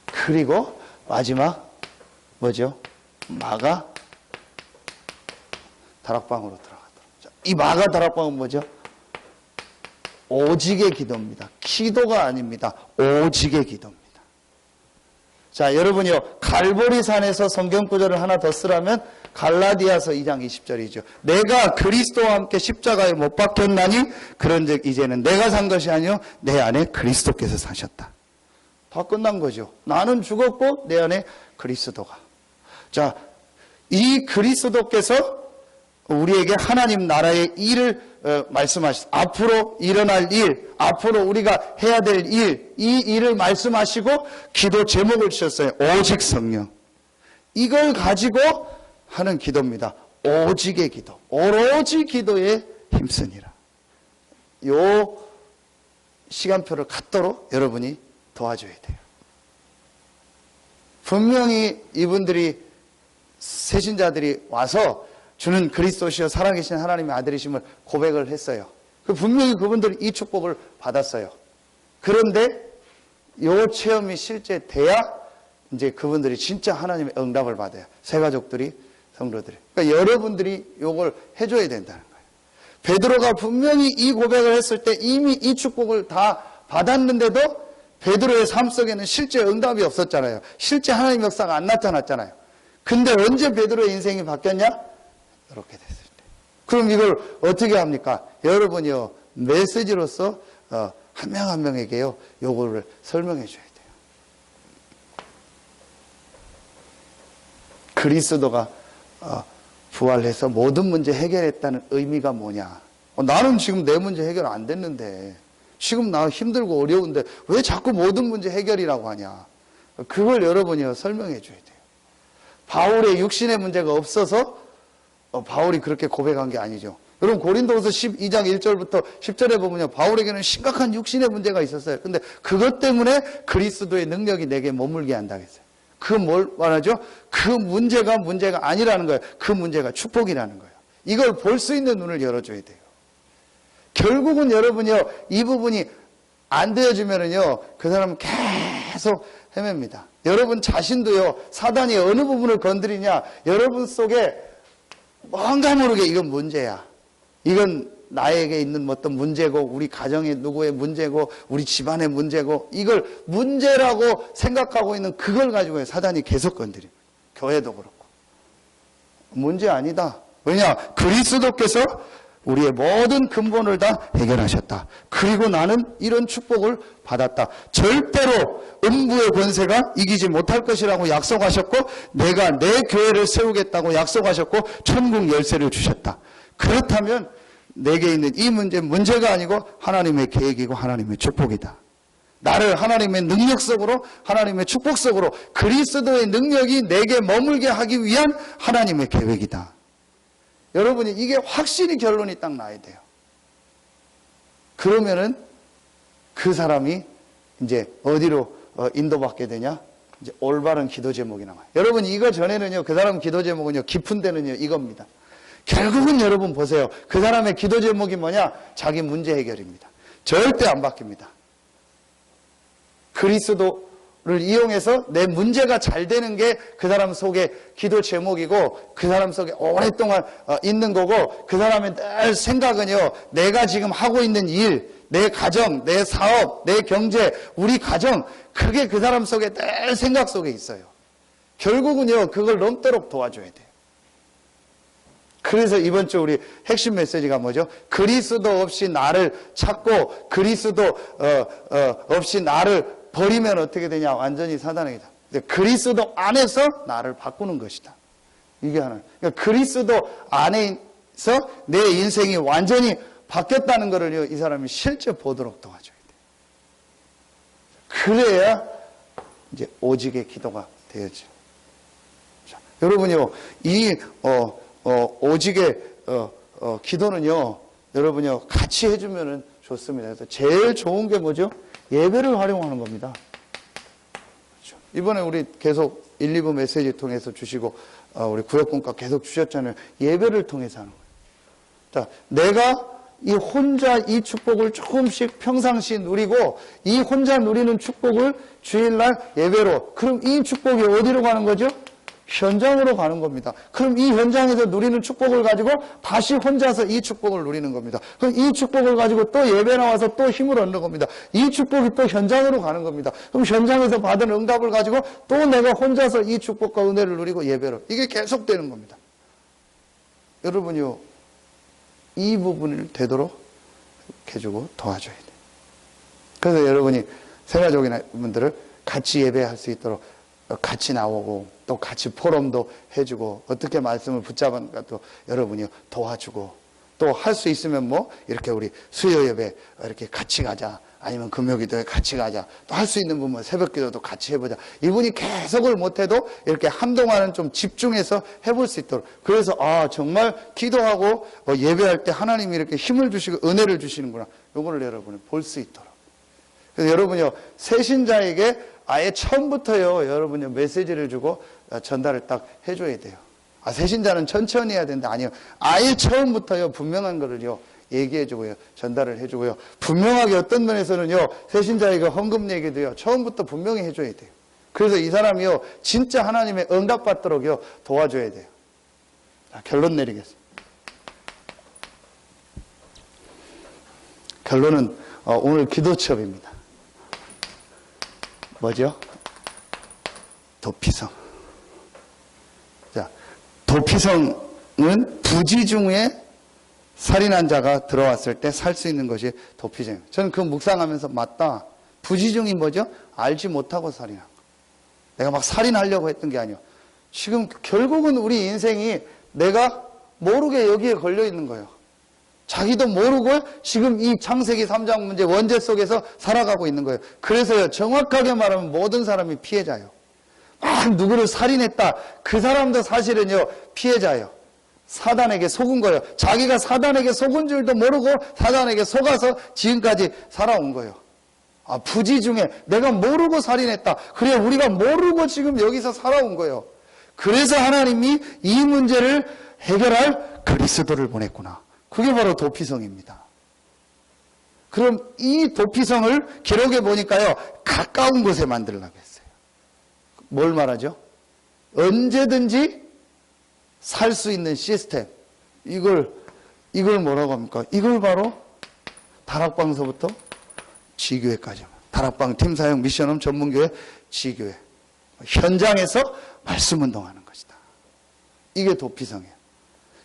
Speaker 1: 그리고 마지막 뭐죠? 마가 다락방으로 들어가더라. 자, 이 마가 다락방은 뭐죠? 오직의 기도입니다. 기도가 아닙니다. 오직의 기도입니다. 자, 여러분이요, 갈보리산에서 성경 구절을 하나 더 쓰라면 갈라디아서 2장 20절이죠. 내가 그리스도와 함께 십자가에 못 박혔나니 그런즉 이제는 내가 산 것이 아니요 내 안에 그리스도께서 사셨다. 다 끝난 거죠. 나는 죽었고 내 안에 그리스도가. 자, 이 그리스도께서 우리에게 하나님 나라의 일을 말씀하시고 앞으로 일어날 일, 앞으로 우리가 해야 될 일, 이 일을 말씀하시고 기도 제목을 주셨어요. 오직 성령. 이걸 가지고 하는 기도입니다. 오직의 기도. 오로지 기도에 힘쓰니라. 요 시간표를 갖도록 여러분이 도와줘야 돼요. 분명히 이분들이 세신자들이 와서 주는 그리스도시여 살아계신 하나님의 아들이심을 고백을 했어요. 분명히 그분들이 이 축복을 받았어요. 그런데 이 체험이 실제 돼야 이제 그분들이 진짜 하나님의 응답을 받아요. 새가족들이, 성도들이. 그러니까 여러분들이 이걸 해줘야 된다는 거예요. 베드로가 분명히 이 고백을 했을 때 이미 이 축복을 다 받았는데도 베드로의 삶 속에는 실제 응답이 없었잖아요. 실제 하나님의 역사가 안 나타났잖아요. 근데 언제 베드로의 인생이 바뀌었냐? 이렇게 됐을 때. 그럼 이걸 어떻게 합니까? 여러분이요, 메시지로서 한 명 한 명에게요, 요거를 설명해 줘야 돼요. 그리스도가 부활해서 모든 문제 해결했다는 의미가 뭐냐? 나는 지금 내 문제 해결 안 됐는데, 지금 나 힘들고 어려운데 왜 자꾸 모든 문제 해결이라고 하냐? 그걸 여러분이요, 설명해 줘야 돼요. 바울의 육신의 문제가 없어서 바울이 그렇게 고백한 게 아니죠. 여러분 고린도후서 12장 1절부터 10절에 보면요, 바울에게는 심각한 육신의 문제가 있었어요. 근데 그것 때문에 그리스도의 능력이 내게 머물게 한다고 했어요. 그 뭘 말하죠? 그 문제가 아니라는 거예요. 그 문제가 축복이라는 거예요. 이걸 볼 수 있는 눈을 열어줘야 돼요. 결국은 여러분이요, 이 부분이 안 되어지면은요, 그 사람은 계속 헤맵니다. 여러분 자신도요, 사단이 어느 부분을 건드리냐, 여러분 속에 뭔가 모르게 이건 문제야. 이건 나에게 있는 어떤 문제고, 우리 가정의 누구의 문제고, 우리 집안의 문제고, 이걸 문제라고 생각하고 있는 그걸 가지고 사단이 계속 건드립니다. 교회도 그렇고. 문제 아니다. 왜냐? 그리스도께서 우리의 모든 근본을 다 해결하셨다. 그리고 나는 이런 축복을 받았다. 절대로 음부의 권세가 이기지 못할 것이라고 약속하셨고, 내가 내 교회를 세우겠다고 약속하셨고, 천국 열쇠를 주셨다. 그렇다면 내게 있는 이 문제가 아니고 하나님의 계획이고 하나님의 축복이다. 나를 하나님의 능력 속으로, 하나님의 축복 속으로, 그리스도의 능력이 내게 머물게 하기 위한 하나님의 계획이다. 여러분이 이게 확실히 결론이 딱 나야 돼요. 그러면은 그 사람이 이제 어디로 인도받게 되냐? 이제 올바른 기도 제목이 나와요. 여러분 이거 전에는요, 그 사람 기도 제목은요, 깊은 데는요, 이겁니다. 결국은 여러분 보세요. 그 사람의 기도 제목이 뭐냐? 자기 문제 해결입니다. 절대 안 바뀝니다. 그리스도를 이용해서 내 문제가 잘 되는 게 그 사람 속에 기도 제목이고, 그 사람 속에 오랫동안 있는 거고, 그 사람의 늘 생각은요, 내가 지금 하고 있는 일, 내 가정, 내 사업, 내 경제, 우리 가정, 그게 그 사람 속에 늘 생각 속에 있어요. 결국은요, 그걸 넘도록 도와줘야 돼요. 그래서 이번 주 우리 핵심 메시지가 뭐죠? 그리스도 없이 나를 찾고, 그리스도 없이 나를 버리면 어떻게 되냐? 완전히 사단에게다. 그리스도 안에서 나를 바꾸는 것이다. 이게 하나. 그러니까 그리스도 안에서 내 인생이 완전히 바뀌었다는 것을요, 이 사람이 실제 보도록 도와줘야 돼요. 그래야 이제 오직의 기도가 되어져. 자, 여러분요, 이 오직의 기도는요, 여러분요, 같이 해주면은 좋습니다. 그래서 제일 좋은 게 뭐죠? 예배를 활용하는 겁니다. 그렇죠? 이번에 우리 계속 1, 2부 메시지 통해서 주시고, 우리 구역분과 계속 주셨잖아요. 예배를 통해서 하는 거예요. 자, 내가 이 혼자 이 축복을 조금씩 평상시 누리고, 이 혼자 누리는 축복을 주일날 예배로, 그럼 이 축복이 어디로 가는 거죠? 현장으로 가는 겁니다. 그럼 이 현장에서 누리는 축복을 가지고 다시 혼자서 이 축복을 누리는 겁니다. 그럼 이 축복을 가지고 또 예배 나와서 또 힘을 얻는 겁니다. 이 축복이 또 현장으로 가는 겁니다. 그럼 현장에서 받은 응답을 가지고 또 내가 혼자서 이 축복과 은혜를 누리고 예배로. 이게 계속되는 겁니다. 여러분이요, 이 부분을 되도록 해주고 도와줘야 돼요. 그래서 여러분이 새가족이나 분들을 같이 예배할 수 있도록 같이 나오고 또 같이 포럼도 해주고 어떻게 말씀을 붙잡은가 또 여러분이 도와주고 또 할 수 있으면 뭐 이렇게 우리 수요 예배 이렇게 같이 가자, 아니면 금요기도에 같이 가자, 또 할 수 있는 분은 새벽기도도 같이 해보자. 이분이 계속을 못해도 이렇게 한동안은 좀 집중해서 해볼 수 있도록. 그래서 정말 기도하고 예배할 때 하나님이 이렇게 힘을 주시고 은혜를 주시는구나, 요거를 여러분이 볼 수 있도록. 그래서 여러분이요, 새신자에게 아예 처음부터요, 여러분이 메시지를 주고 전달을 딱 해줘야 돼요. 새신자는 천천히 해야 되는데, 아니요. 아예 처음부터요, 분명한 거를요, 얘기해주고요, 전달을 해주고요. 분명하게 어떤 면에서는요, 새신자에게 헌금 얘기도요, 처음부터 분명히 해줘야 돼요. 그래서 이 사람이요, 진짜 하나님의 응답받도록요, 도와줘야 돼요. 자, 결론 내리겠습니다. 결론은 오늘 기도 취업입니다. 뭐죠? 도피성. 자, 도피성은 부지 중에 살인한 자가 들어왔을 때 살 수 있는 것이 도피성입니다. 저는 그 묵상하면서 맞다. 부지 중이 뭐죠? 알지 못하고 살인한 거. 내가 막 살인하려고 했던 게 아니에요. 지금 결국은 우리 인생이 내가 모르게 여기에 걸려 있는 거예요. 자기도 모르고 지금 이 창세기 3장 문제 원죄 속에서 살아가고 있는 거예요. 그래서요, 정확하게 말하면 모든 사람이 피해자예요. 막 누구를 살인했다. 그 사람도 사실은요, 피해자예요. 사단에게 속은 거예요. 자기가 사단에게 속은 줄도 모르고 사단에게 속아서 지금까지 살아온 거예요. 부지 중에 내가 모르고 살인했다. 그래, 우리가 모르고 지금 여기서 살아온 거예요. 그래서 하나님이 이 문제를 해결할 그리스도를 보냈구나. 그게 바로 도피성입니다. 그럼 이 도피성을 기록해 보니까요, 가까운 곳에 만들려고 했어요. 뭘 말하죠? 언제든지 살 수 있는 시스템. 이걸 뭐라고 합니까? 이걸 바로 다락방서부터 지교회까지. 다락방 팀 사역 미션홈 전문교회 지교회. 현장에서 말씀 운동하는 것이다. 이게 도피성이에요.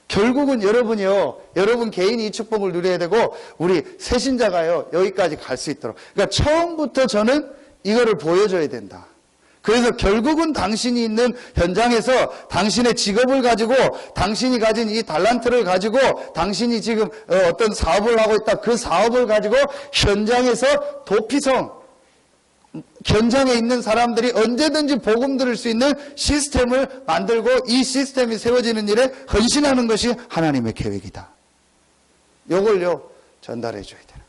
Speaker 1: 결국은 여러분이요, 여러분 개인이 이 축복을 누려야 되고, 우리 새신자가요, 여기까지 갈 수 있도록. 그러니까 처음부터 저는 이거를 보여줘야 된다. 그래서 결국은 당신이 있는 현장에서 당신의 직업을 가지고, 당신이 가진 이 달란트를 가지고, 당신이 지금 어떤 사업을 하고 있다. 그 사업을 가지고 현장에서 도피성, 현장에 있는 사람들이 언제든지 복음 들을 수 있는 시스템을 만들고 이 시스템이 세워지는 일에 헌신하는 것이 하나님의 계획이다. 이걸요, 전달해 줘야 되는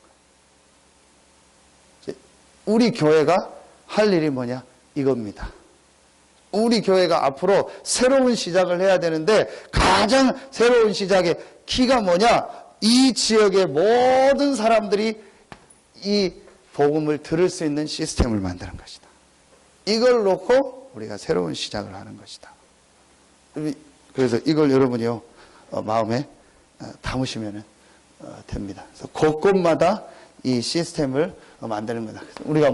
Speaker 1: 거예요. 우리 교회가 할 일이 뭐냐? 이겁니다. 우리 교회가 앞으로 새로운 시작을 해야 되는데, 가장 새로운 시작의 키가 뭐냐? 이 지역의 모든 사람들이 이 복음을 들을 수 있는 시스템을 만드는 것이다. 이걸 놓고 우리가 새로운 시작을 하는 것이다. 그래서 이걸 여러분이요, 마음에 담으시면 됩니다. 그래서 곳곳마다 이 시스템을 만드는 거다. 우리가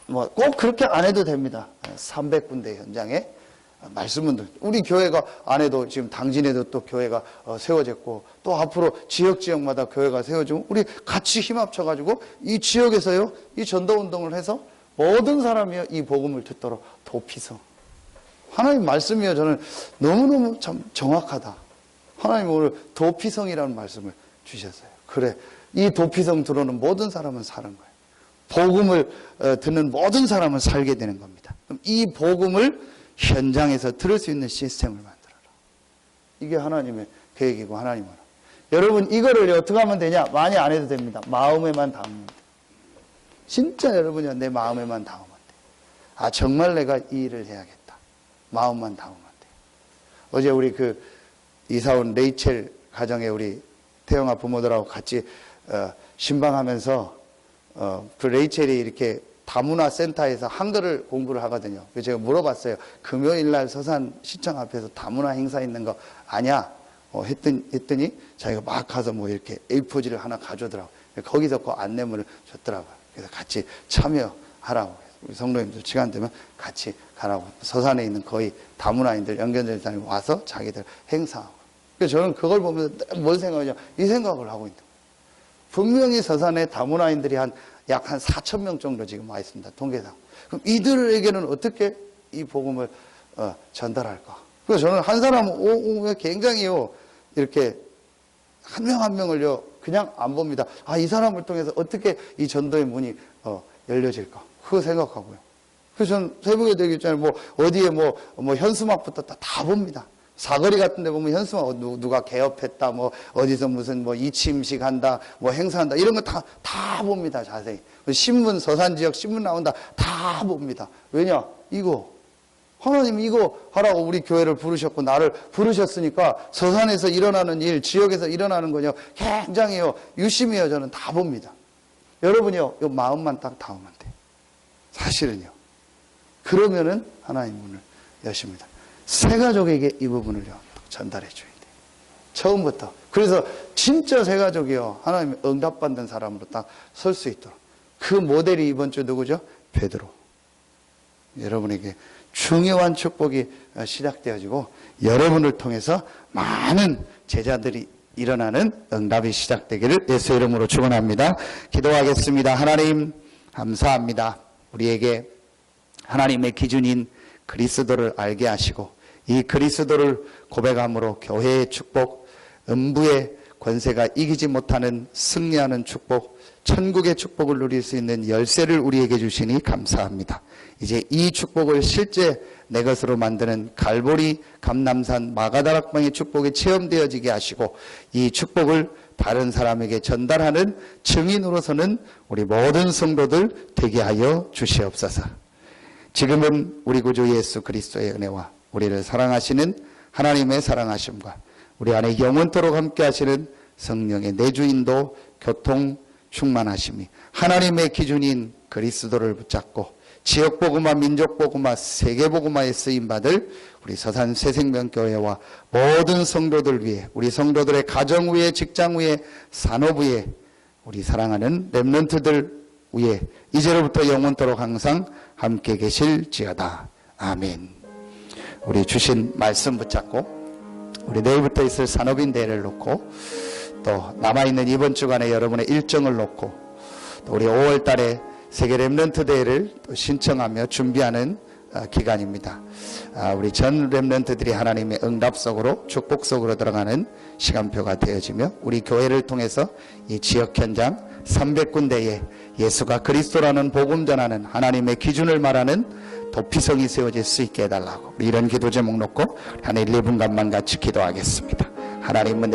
Speaker 1: 꼭 그렇게 안 해도 됩니다. 300군데 현장에 말씀은 우리 교회가 안 해도 지금 당진에도 또 교회가 세워졌고, 또 앞으로 지역마다 교회가 세워지고, 우리 같이 힘 합쳐가지고 이 지역에서요, 이 전도운동을 해서 모든 사람이요, 이 복음을 듣도록 도피성. 하나님 말씀이요, 저는 너무너무 참 정확하다. 하나님 오늘 도피성이라는 말씀을 주셨어요. 그래, 이 도피성 들어오는 모든 사람은 사는 거예요. 복음을 듣는 모든 사람은 살게 되는 겁니다. 그럼 이 복음을 현장에서 들을 수 있는 시스템을 만들어라. 이게 하나님의 계획이고 하나님은. 여러분 이거를 어떻게 하면 되냐? 많이 안 해도 됩니다. 마음에만 담으면 돼요. 진짜 여러분이 내 마음에만 담으면 돼요. 아, 정말 내가 이 일을 해야겠다. 마음만 담으면 돼요. 어제 우리 이사 온 레이첼 가정에 우리 태영아 부모들하고 같이 신방하면서 그 레이첼이 이렇게 다문화 센터에서 한글을 공부를 하거든요. 그래서 제가 물어봤어요. 금요일날 서산시청 앞에서 다문화 행사 있는 거 아냐? 했더니 자기가 막 가서 뭐 이렇게 A4지를 하나 가져오더라고요. 거기서 그 안내문을 줬더라고요. 그래서 같이 참여하라고. 우리 성도님들 시간 되면 같이 가라고. 서산에 있는 거의 다문화인들, 연결전사님 와서 자기들 행사하고. 그래서 저는 그걸 보면서 뭘 생각하냐? 이 생각을 하고 있는 거예요. 분명히 서산에 다문화인들이 약 한 4,000명 정도 지금 와 있습니다. 통계상. 그럼 이들에게는 어떻게 이 복음을 전달할까? 그래서 저는 한 사람은 굉장히요, 이렇게 한 명 한 명을요, 그냥 안 봅니다. 아, 이 사람을 통해서 어떻게 이 전도의 문이 열려질까? 그거 생각하고요. 그래서 저는 새벽에 되기 있잖아요. 어디에 현수막부터 다 봅니다. 사거리 같은 데 보면 현수막 누가 개업했다, 어디서 무슨 이침식 한다, 행사한다, 이런 거 다 봅니다, 자세히. 신문, 서산 지역 신문 나온다, 다 봅니다. 왜냐? 하나님 이거 하라고 우리 교회를 부르셨고, 나를 부르셨으니까 서산에서 일어나는 일, 지역에서 일어나는 거요, 굉장히요, 유심히요, 저는 다 봅니다. 여러분이요, 이 마음만 딱 담으면 돼요. 사실은요. 그러면은 하나님 문을 여십니다. 새 가족에게 이 부분을요, 전달해 줘야 돼요. 처음부터. 그래서 진짜 새 가족이요, 하나님의 응답받는 사람으로 딱 설 수 있도록. 그 모델이 이번 주 누구죠? 베드로. 여러분에게 중요한 축복이 시작되어지고, 여러분을 통해서 많은 제자들이 일어나는 응답이 시작되기를 예수 이름으로 축원합니다. 기도하겠습니다. 하나님, 감사합니다. 우리에게 하나님의 기준인 그리스도를 알게 하시고, 이 그리스도를 고백함으로 교회의 축복, 음부의 권세가 이기지 못하는 승리하는 축복, 천국의 축복을 누릴 수 있는 열쇠를 우리에게 주시니 감사합니다. 이제 이 축복을 실제 내 것으로 만드는 갈보리, 감남산, 마가다락방의 축복이 체험되어지게 하시고, 이 축복을 다른 사람에게 전달하는 증인으로서는 우리 모든 성도들 되게 하여 주시옵소서. 지금은 우리 구주 예수 그리스도의 은혜와 우리를 사랑하시는 하나님의 사랑하심과 우리 안에 영원토록 함께 하시는 성령의 내주인도 교통 충만하심이 하나님의 기준인 그리스도를 붙잡고 지역복음화, 민족복음화, 세계복음화에 쓰임받을 우리 서산 새생명교회와 모든 성도들 위해, 우리 성도들의 가정 위에, 직장 위에, 산업 위에, 우리 사랑하는 렘넌트들 위에 이제로부터 영원토록 항상 함께 계실지어다. 아멘. 우리 주신 말씀 붙잡고 우리 내일부터 있을 산업인 대회를 놓고 또 남아있는 이번 주간에 여러분의 일정을 놓고 또 우리 5월 달에 세계 렘넌트 대회를 또 신청하며 준비하는 기간입니다. 우리 전 렘넌트들이 하나님의 응답 속으로 축복 속으로 들어가는 시간표가 되어지며 우리 교회를 통해서 이 지역 현장 300군데에 예수가 그리스도라는 복음 전하는 하나님의 기준을 말하는 도피성이 세워질 수 있게 해달라고, 이런 기도 제목 놓고 한 1, 2분간만 같이 기도하겠습니다. 하나님은